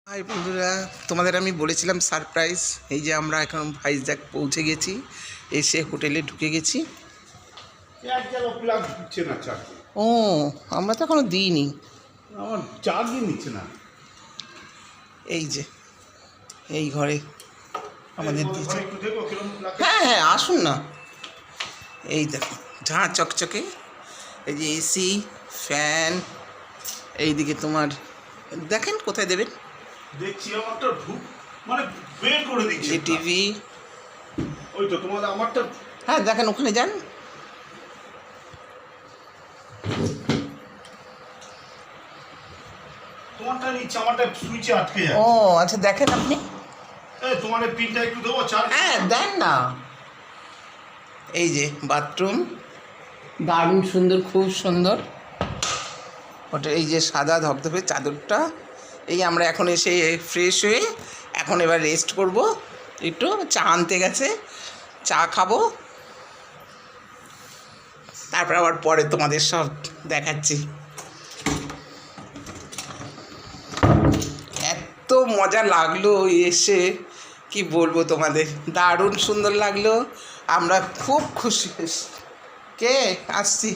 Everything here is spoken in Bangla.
হাই বন্ধুরা, তোমাদের আমি বলেছিলাম সারপ্রাইজ। এই যে আমরা এখন ভাইজ্যাক পৌঁছে গেছি, এসে হোটেলে ঢুকে গেছি। ও, আমরা তো এখনো দিইনি। আমার চার্জই নিচ্ছে না। এই যে এই ঘরে আমাদের দিয়েছে। একটু দেখো কিরকম লাগে। হ্যাঁ হ্যাঁ, আসুন না। এই দেখো ঝাঁ চকচকে, এই যে এসি, ফ্যান, এইদিকে তোমার দেখেন কোথায় দেবেন, দেখছি আমারটা মানে বের করে দিচ্ছে এই টিভি। ওই তো তোমাদের আমারটা হ্যাঁ দেখেন, ওখানে যান। তোমারটা নিচ্ছে, আমারটা সুইচে আটকে যায়। ও আচ্ছা, দেখেন আপনি। তোমার পিনটা একটু দেবো চার্জ। হ্যাঁ দেন না। এই যে বাথরুম, দারুণ সুন্দর, খুব সুন্দর। ওটা এই যে সাদা ধবধবে চাদরটা। এই আমরা এখন এসে ফ্রেশ হয়ে এখন এবার রেস্ট করব। একটু চা আনতে গেছে, চা খাবো, তারপর আবার পরে তোমাদের সব দেখাচ্ছি। এত মজা লাগলো এসে, কি বলবো তোমাদের, দারুণ সুন্দর লাগলো। আমরা খুব খুশি। কে আসছি।